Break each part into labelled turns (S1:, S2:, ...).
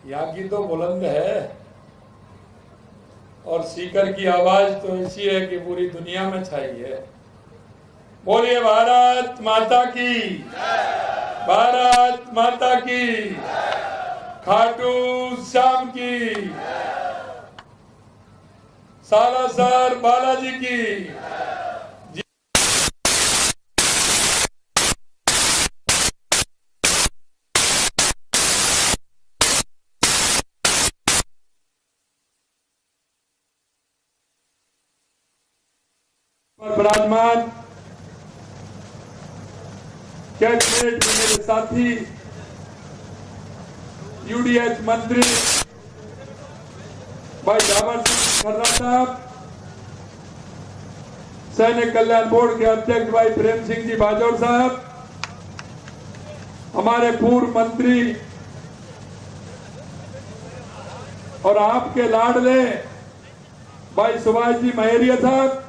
S1: यहाँ की तो बुलंद है और सीकर की आवाज तो ऐसी है कि पूरी दुनिया में छाई है। बोलिए भारत माता की, भारत माता की, खाटू श्याम की, सालासर बालाजी की। विराजमान कैबिनेट में मेरे साथी यूडीएच मंत्री भाई जावर सिंह खर्रा साहब, सैनिक कल्याण बोर्ड के अध्यक्ष भाई प्रेम सिंह जी बाजौर साहब, हमारे पूर्व मंत्री और आपके लाडले भाई सुभाष जी महेरिया साहब,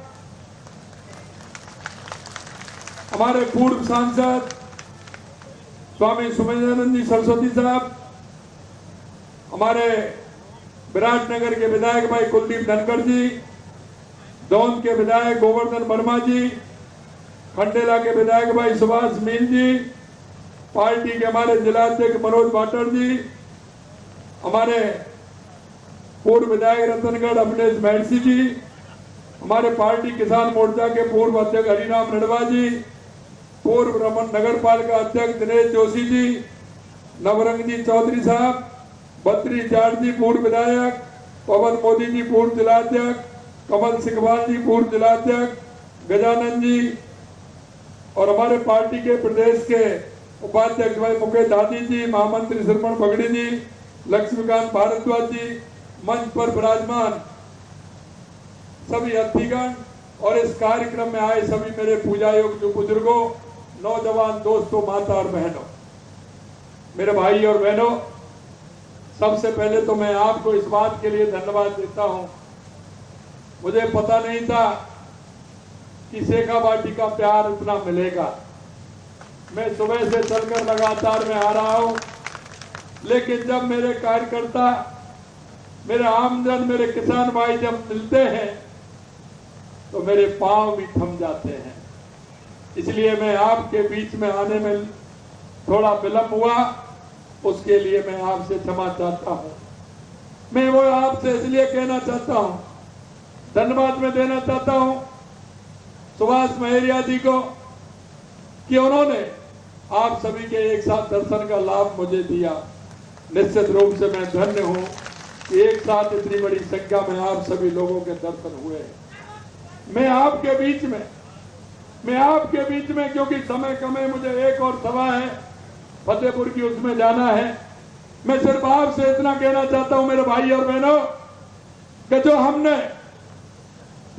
S1: हमारे पूर्व सांसद स्वामी सुमेधानंद जी सरस्वती साहब, हमारे विराटनगर के विधायक भाई कुलदीप धनखड़ जी, दौंद के विधायक गोवर्धन वर्मा जी, खंडेला के विधायक भाई सुभाष मील जी, पार्टी के हमारे जिलाध्यक्ष मनोज वाटर जी, हमारे पूर्व विधायक रतनगढ़ अवनेश महर्षि जी, हमारे पार्टी किसान मोर्चा के पूर्व अध्यक्ष हरिराम नडवा जी, पूर्व रमन नगर पालिका अध्यक्ष दिनेश जोशी जी, नवरंग जी चौधरी साहब, बद्री जाट जी पूर्व विधायक, पवन मोदी जी पूर्व जिलाध्यक्ष, कमल सिकवाल जी पूर्व जिलाध्यक्ष, गजानंद जी और हमारे पार्टी के प्रदेश के उपाध्यक्ष भाई मुकेश दादी जी, महामंत्री श्रवण बगड़ी जी, लक्ष्मीकांत भारद्वाज जी, मंच पर विराजमान सभी अतिथिगण और इस कार्यक्रम में आए सभी मेरे पूजा योग्य बुजुर्गों, नौजवान दोस्तों, माता और बहनों, मेरे भाई और बहनों, सबसे पहले तो मैं आपको इस बात के लिए धन्यवाद देता हूं। मुझे पता नहीं था कि शेखावाटी का प्यार इतना मिलेगा। मैं सुबह से चलकर लगातार में आ रहा हूं, लेकिन जब मेरे कार्यकर्ता, मेरे आमजन, मेरे किसान भाई जब मिलते हैं तो मेरे पांव भी थम जाते हैं। इसलिए मैं आपके बीच में आने में थोड़ा विलंब हुआ, उसके लिए मैं आपसे क्षमा चाहता हूं। मैं वो आपसे इसलिए कहना चाहता हूं, धन्यवाद मैं देना चाहता हूं सुभाष महेरिया जी को कि उन्होंने आप सभी के एक साथ दर्शन का लाभ मुझे दिया। निश्चित रूप से मैं धन्य हूं कि एक साथ इतनी बड़ी संख्या में आप सभी लोगों के दर्शन हुए। मैं आपके बीच में क्योंकि समय कम है, मुझे एक और सभा है फतेहपुर की, उसमें जाना है। मैं सिर्फ आपसे इतना कहना चाहता हूं मेरे भाई और बहनों कि जो हमने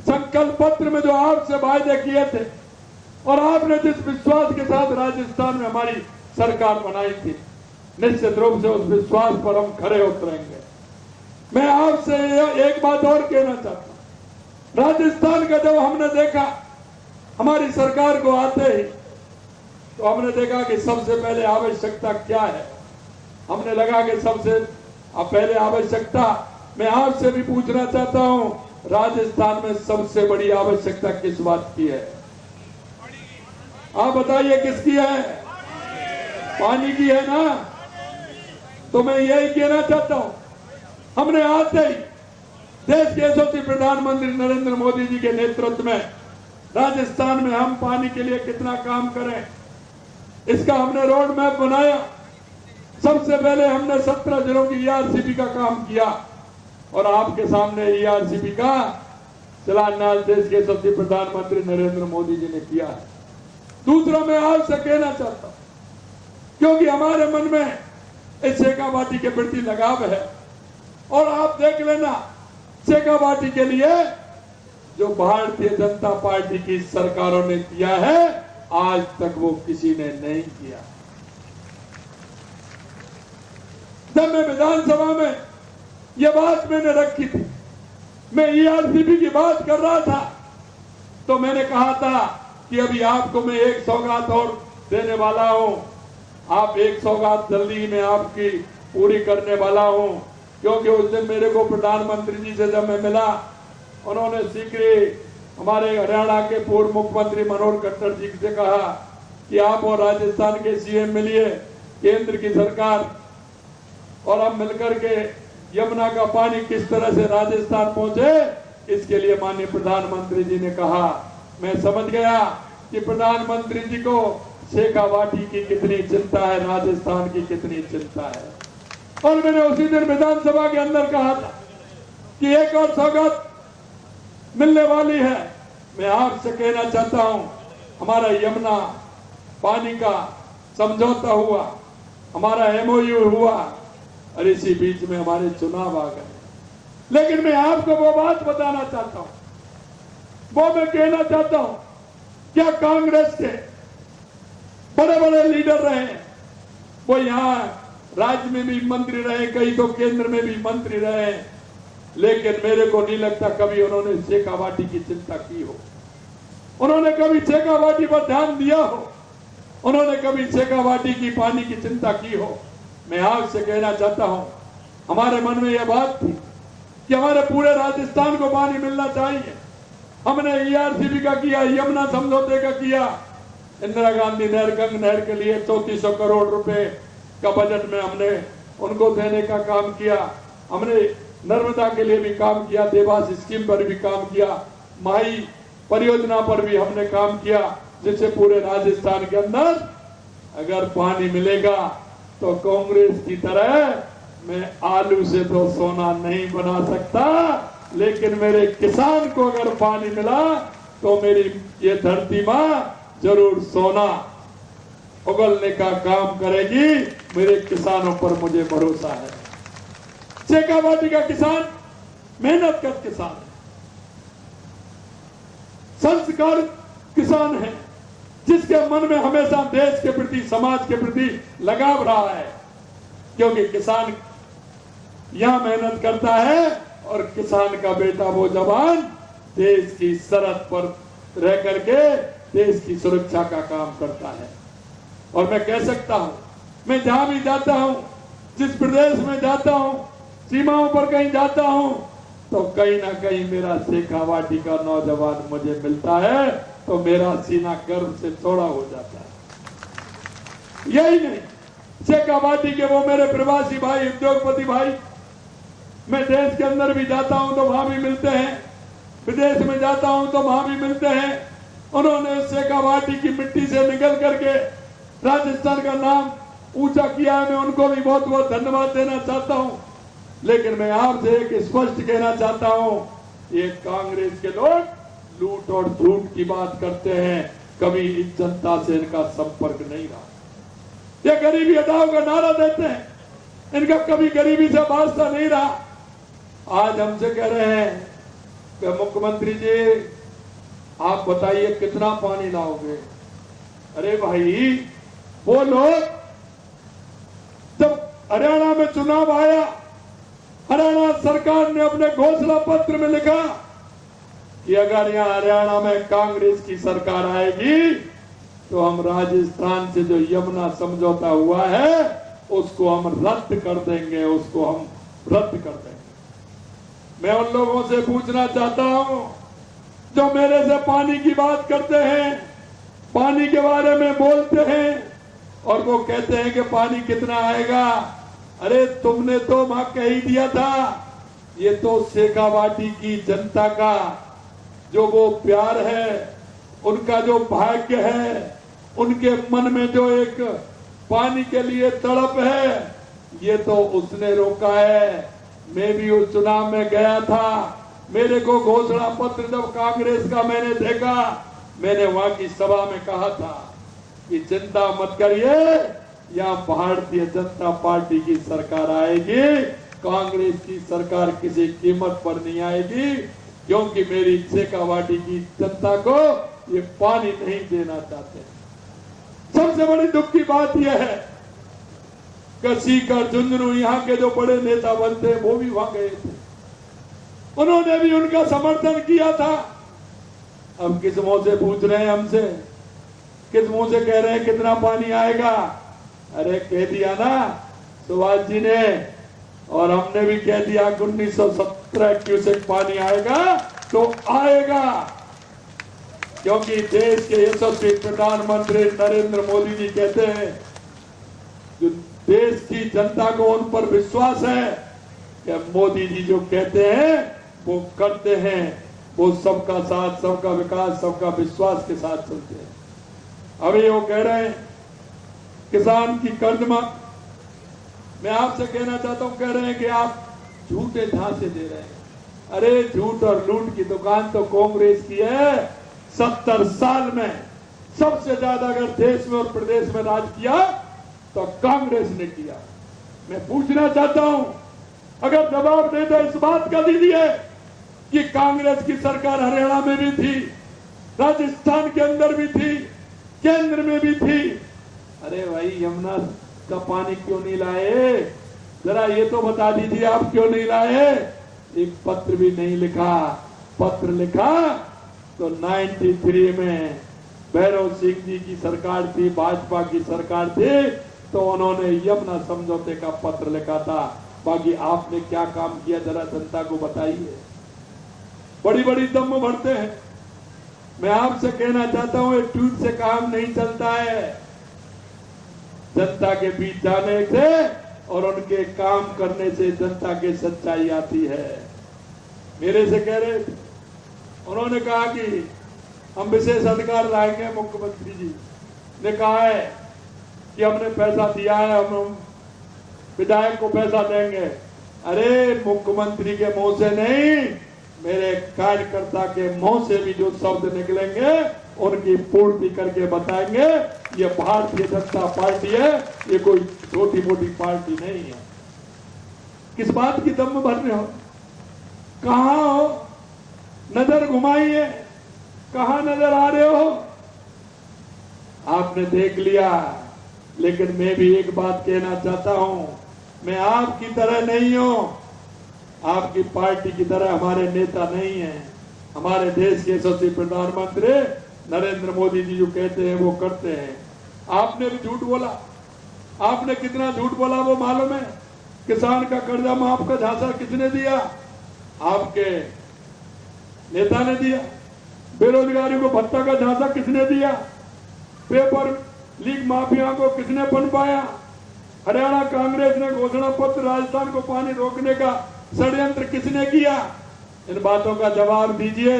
S1: संकल्प पत्र में जो आपसे वायदे किए थे और आपने जिस विश्वास के साथ राजस्थान में हमारी सरकार बनाई थी, निश्चित रूप से उस विश्वास पर हम खरे उतरेंगे। मैं आपसे एक बात और कहना चाहता हूं, राजस्थान का जब हमने देखा हमारी सरकार को आते ही, तो हमने देखा कि सबसे पहले आवश्यकता क्या है। हमने लगा कि सबसे पहले आवश्यकता, मैं आपसे भी पूछना चाहता हूं, राजस्थान में सबसे बड़ी आवश्यकता किस बात की है? आप बताइए किसकी है? पानी की है ना? तो मैं यही कहना चाहता हूं, हमने आते ही देश के यशस्वी प्रधानमंत्री नरेंद्र मोदी जी के नेतृत्व में राजस्थान में हम पानी के लिए कितना काम करें, इसका हमने रोड मैप बनाया। सबसे पहले हमने 17 जिलों की ईआरसीपी का काम किया और आपके सामने ईआरसीपी का शिलान्यास देश के यशस्वी प्रधानमंत्री नरेंद्र मोदी जी ने किया है। दूसरा मैं आपसे कहना चाहता हूं, क्योंकि हमारे मन में इस शेखावाटी के प्रति लगाव है, और आप देख लेना शेखावाटी के लिए जो भारतीय जनता पार्टी की सरकारों ने किया है, आज तक वो किसी ने नहीं किया। जब मैं विधानसभा में ये बात मैंने रखी थी, मैं ईआरसीपी की बात कर रहा था, तो मैंने कहा था कि अभी आपको मैं एक सौगात और देने वाला हूं। आप एक सौगात जल्दी में आपकी पूरी करने वाला हूं। क्योंकि उस दिन मेरे को प्रधानमंत्री जी से जब मैं मिला, उन्होंने शीघ्र हमारे हरियाणा के पूर्व मुख्यमंत्री मनोहर खट्टर जी से कहा कि आप और राजस्थान के सीएम मिलिए, केंद्र की सरकार और हम मिलकर के यमुना का पानी किस तरह से राजस्थान पहुंचे, इसके लिए माननीय प्रधानमंत्री जी ने कहा। मैं समझ गया कि प्रधानमंत्री जी को शेखावाटी की कितनी चिंता है, राजस्थान की कितनी चिंता है। और मैंने उसी दिन विधानसभा के अंदर कहा था कि एक और सौगात मिलने वाली है। मैं आपसे कहना चाहता हूं, हमारा यमुना पानी का समझौता हुआ, हमारा एमओयू हुआ और इसी बीच में हमारे चुनाव आ गए। लेकिन मैं आपको वो बात बताना चाहता हूं, वो मैं कहना चाहता हूं, क्या कांग्रेस के बड़े बड़े लीडर रहे, वो यहां राज्य में भी मंत्री रहे, कई तो केंद्र में भी मंत्री रहे, लेकिन मेरे को नहीं लगता कभी उन्होंने शेखावाटी की चिंता की हो, उन्होंने कभी शेखावाटी पर ध्यान दिया हो, उन्होंने कभी शेखावाटी की पानी की चिंता की हो। मैं आपसे कहना चाहता हूं, हमारे मन में यह बात थी कि हमारे पूरे राजस्थान को पानी मिलना चाहिए। हमने ईआरसीबी का किया, यमुना समझौते का किया, इंदिरा गांधी नहर, गंग नहर के लिए 3400 करोड़ रुपए का बजट में हमने उनको देने का काम किया। हमने नर्मदा के लिए भी काम किया, देवास स्कीम पर भी काम किया, माही परियोजना पर भी हमने काम किया, जिससे पूरे राजस्थान के अंदर अगर पानी मिलेगा तो कांग्रेस की तरह मैं आलू से तो सोना नहीं बना सकता, लेकिन मेरे किसान को अगर पानी मिला तो मेरी ये धरती मां जरूर सोना उगलने का काम करेगी। मेरे किसानों पर मुझे भरोसा है। शेखावाटी का किसान मेहनत कर किसान है, संस्कार किसान है, जिसके मन में हमेशा देश के प्रति, समाज के प्रति लगाव रहा है। क्योंकि किसान यहां मेहनत करता है और किसान का बेटा वो जवान देश की सरहद पर रह करके देश की सुरक्षा का काम करता है। और मैं कह सकता हूं, मैं जहां भी जाता हूं, जिस प्रदेश में जाता हूं, सीमाओं पर कहीं जाता हूं, तो कहीं ना कहीं मेरा शेखावाटी का नौजवान मुझे मिलता है तो मेरा सीना गर्व से चौड़ा हो जाता है। यही नहीं, शेखावाटी के वो मेरे प्रवासी भाई, उद्योगपति भाई, मैं देश के अंदर भी जाता हूं तो वहां भी मिलते हैं, विदेश में जाता हूं तो वहां भी मिलते हैं। उन्होंने शेखावाटी की मिट्टी से निकल करके राजस्थान का नाम ऊंचा किया है। मैं उनको भी बहुत बहुत धन्यवाद देना चाहता हूं। लेकिन मैं आपसे एक स्पष्ट कहना चाहता हूं, ये कांग्रेस के लोग लूट और झूठ की बात करते हैं, कभी इस जनता से इनका संपर्क नहीं रहा। ये गरीबी हटाओ का नारा देते हैं, इनका कभी गरीबी से वास्ता नहीं रहा। आज हमसे कह रहे हैं कि मुख्यमंत्री जी आप बताइए कितना पानी लाओगे। अरे भाई, वो लोग जब हरियाणा में चुनाव आया, हरियाणा सरकार ने अपने घोषणा पत्र में लिखा कि अगर यहां हरियाणा में कांग्रेस की सरकार आएगी तो हम राजस्थान से जो यमुना समझौता हुआ है उसको हम रद्द कर देंगे, उसको हम रद्द कर देंगे। मैं उन लोगों से पूछना चाहता हूं जो मेरे से पानी की बात करते हैं, पानी के बारे में बोलते हैं और वो कहते हैं कि पानी कितना आएगा। अरे तुमने तो वहां कह ही दिया था, ये तो शेखावाटी की जनता का जो वो प्यार है, उनका जो भाग्य है, उनके मन में जो एक पानी के लिए तड़प है, ये तो उसने रोका है। मैं भी उस चुनाव में गया था, मेरे को घोषणा पत्र जब कांग्रेस का मैंने देखा, मैंने वहां की सभा में कहा था कि चिंता मत करिए, यहाँ भारतीय जनता पार्टी की सरकार आएगी, कांग्रेस की सरकार किसी कीमत पर नहीं आएगी, क्योंकि मेरी शेखावाटी की जनता को ये पानी नहीं देना चाहते। सबसे बड़ी दुख की बात यह है कि सीकर, झुंझुनू, यहाँ के जो बड़े नेता बनते वो भी वहां गए थे, उन्होंने भी उनका समर्थन किया था। अब किस मुंह से पूछ रहे हैं हमसे, किस मुंह से कह रहे हैं कितना पानी आएगा। अरे कह दिया ना, सुभाष जी ने, और हमने भी कह दिया कि 1917 क्यूसेक पानी आएगा तो आएगा, क्योंकि देश के यशस्वी प्रधानमंत्री नरेंद्र मोदी जी कहते हैं, जो देश की जनता को उन पर विश्वास है कि मोदी जी जो कहते हैं वो करते हैं, वो सबका साथ, सबका विकास, सबका विश्वास के साथ चलते हैं। अभी वो कह रहे हैं किसान की कर्ज माफ, मैं आपसे कहना चाहता हूं, कह रहे हैं कि आप झूठे झांसे दे रहे हैं। अरे झूठ और लूट की दुकान तो कांग्रेस की है। 70 साल में सबसे ज्यादा अगर देश में और प्रदेश में राज किया तो कांग्रेस ने किया। मैं पूछना चाहता हूं, अगर जवाब दे दे इस बात का दीजिए कि कांग्रेस की सरकार हरियाणा में भी थी, राजस्थान के अंदर भी थी, केंद्र में भी थी। अरे भाई यमुना का पानी क्यों नहीं लाए? जरा ये तो बता दीजिए आप क्यों नहीं लाए? एक पत्र भी नहीं लिखा। पत्र लिखा तो 93 में भैरव सिंह जी की सरकार थी, भाजपा की सरकार थी, तो उन्होंने यमुना समझौते का पत्र लिखा था। बाकी आपने क्या काम किया जरा जनता को बताइए। बड़ी बड़ी दम भरते हैं। मैं आपसे कहना चाहता हूं, एक ट्वीट से काम नहीं चलता है। जनता के बीच जाने से और उनके काम करने से जनता की सच्चाई आती है। मेरे से कह रहे थे, उन्होंने कहा कि हम विशेष अधिकार लाएंगे। मुख्यमंत्री जी ने कहा है कि हमने पैसा दिया है, हम विधायक को पैसा देंगे। अरे मुख्यमंत्री के मुंह से नहीं, मेरे कार्यकर्ता के मुंह से भी जो शब्द निकलेंगे उनकी पूर्ति करके बताएंगे। ये भारतीय जनता पार्टी है, ये कोई छोटी मोटी पार्टी नहीं है। किस बात की दम भर रहे हो? कहां हो? नजर घुमाइए, कहां नजर आ रहे हो? आपने देख लिया। लेकिन मैं भी एक बात कहना चाहता हूं, मैं आपकी तरह नहीं हूं, आपकी पार्टी की तरह हमारे नेता नहीं है। हमारे देश के यशस्वी प्रधानमंत्री नरेंद्र मोदी जी जो कहते हैं वो करते हैं। आपने भी झूठ बोला। आपने कितना झूठ बोला वो मालूम है? किसान का कर्जा माफ का झांसा किसने दिया? आपके नेता ने दिया। बेरोजगारी को भत्ता का झांसा किसने दिया? पेपर लीक माफिया को किसने पनपाया? हरियाणा कांग्रेस ने घोषणा पत्र, राजस्थान को पानी रोकने का षड्यंत्र किसने किया? इन बातों का जवाब दीजिए।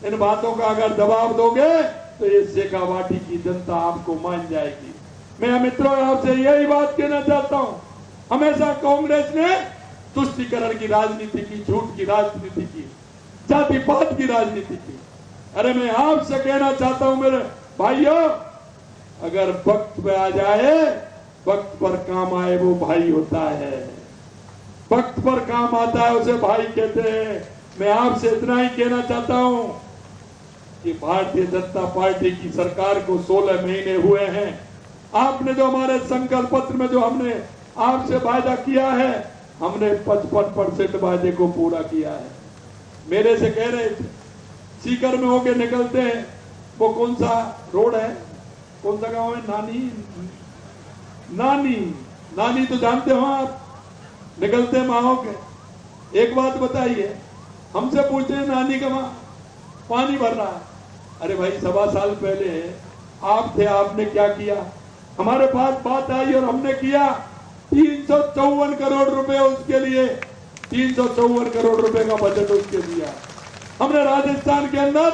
S1: इन बातों का अगर जवाब दोगे तो ये शेखावाटी की जनता आपको मान जाएगी। मैं मित्रों आपसे यही बात कहना चाहता हूं, हमेशा कांग्रेस ने तुष्टीकरण की राजनीति की, झूठ की राजनीति की, जातिपात की राजनीति की। अरे मैं आपसे कहना चाहता हूं मेरे भाइयों, अगर वक्त पे आ जाए, वक्त पर काम आए वो भाई होता है। वक्त पर काम आता है उसे भाई कहते हैं। मैं आपसे इतना ही कहना चाहता हूं कि भारतीय जनता पार्टी की सरकार को 16 महीने हुए हैं। आपने जो हमारे संकल्प पत्र में जो हमने आपसे वायदा किया है, हमने 55% वायदे को पूरा किया है। मेरे से कह रहे थे सीकर में होके निकलते हैं, वो कौन सा रोड है, कौन सा गांव है? नानी तो जानते हो आप, निकलते माओ के। एक बात बताइए, हमसे पूछते हैं नानी का वहां पानी भर रहा है। अरे भाई 1.25 साल पहले आप थे, आपने क्या किया? हमारे पास बात आई और हमने किया। 354 करोड़ रुपए उसके लिए, 354 करोड़ रुपए का बजट उसके दिया। हमने राजस्थान के अंदर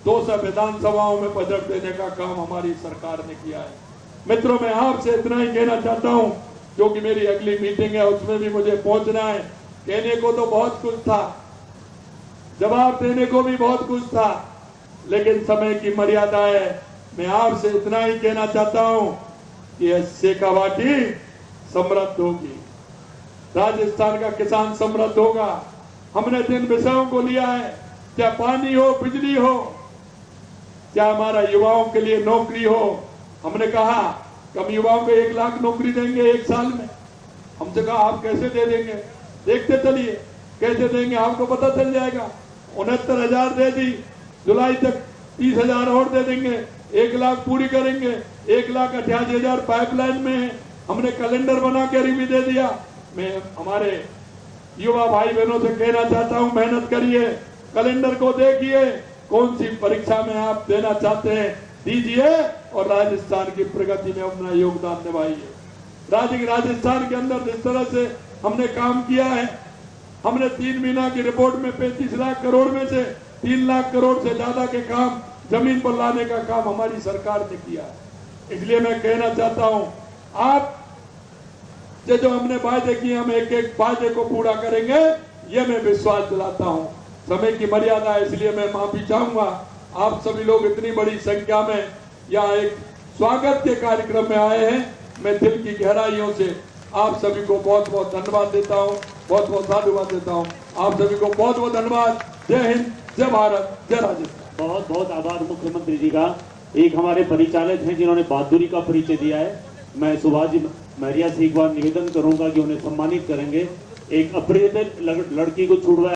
S1: 200 विधानसभाओं में बजट देने का काम हमारी सरकार ने किया है। मित्रों मैं आपसे इतना ही कहना चाहता हूं, जो कि मेरी अगली मीटिंग है उसमें भी मुझे पहुंचना है। कहने को तो बहुत कुछ था, जवाब देने को भी बहुत कुछ था, लेकिन समय की मर्यादा है। मैं आपसे इतना ही कहना चाहता हूं कि यह शेखावाटी समृद्ध होगी, राजस्थान का किसान समृद्ध होगा। हमने जिन विषयों को लिया है, चाहे पानी हो, बिजली हो, चाहे हमारा युवाओं के लिए नौकरी हो, हमने कहा कि हम युवाओं को 1 लाख नौकरी देंगे 1 साल में। हमसे कहा आप कैसे दे देंगे? देखते चलिए कैसे देंगे, आपको पता चल जाएगा। 69,000 दे दी, जुलाई तक 30,000 और दे देंगे, 1 लाख पूरी करेंगे। 1,88,000 पाइपलाइन में है। हमने कैलेंडर बना के भी दे दिया। मैं हमारे युवा भाई बहनों से कहना चाहता हूं, मेहनत करिए, कैलेंडर को देखिए, कौन सी परीक्षा में आप देना चाहते हैं दीजिए और राजस्थान की प्रगति में अपना योगदान निभाइए। राजस्थान के अंदर जिस तरह से हमने काम किया है, हमने 3 महीना की रिपोर्ट में 35 लाख करोड़ में से 3 लाख करोड़ से ज्यादा के काम जमीन पर लाने का काम हमारी सरकार ने किया है। इसलिए मैं कहना चाहता हूं, आप जो हमने वायदे किए हम एक एक वायदे को पूरा करेंगे, ये मैं विश्वास दिलाता हूं। समय की मर्यादा है, इसलिए मैं माफी चाहूंगा। आप सभी लोग इतनी बड़ी संख्या में यहाँ एक स्वागत के कार्यक्रम में आए हैं, मैं दिल की गहराइयों से आप सभी को बहुत बहुत धन्यवाद देता हूँ, बहुत बहुत साधुवाद देता हूँ। आप सभी को बहुत बहुत धन्यवाद। जय हिंद, जय भारत, जय राजस्थान।
S2: बहुत बहुत आभार मुख्यमंत्री जी का। एक हमारे परिचालक हैं जिन्होंने बहादुरी का परिचय दिया है। मैं सुभाष जी महरिया से एक बार निवेदन करूंगा कि उन्हें सम्मानित करेंगे। एक अपहृत लड़की को छुड़वाया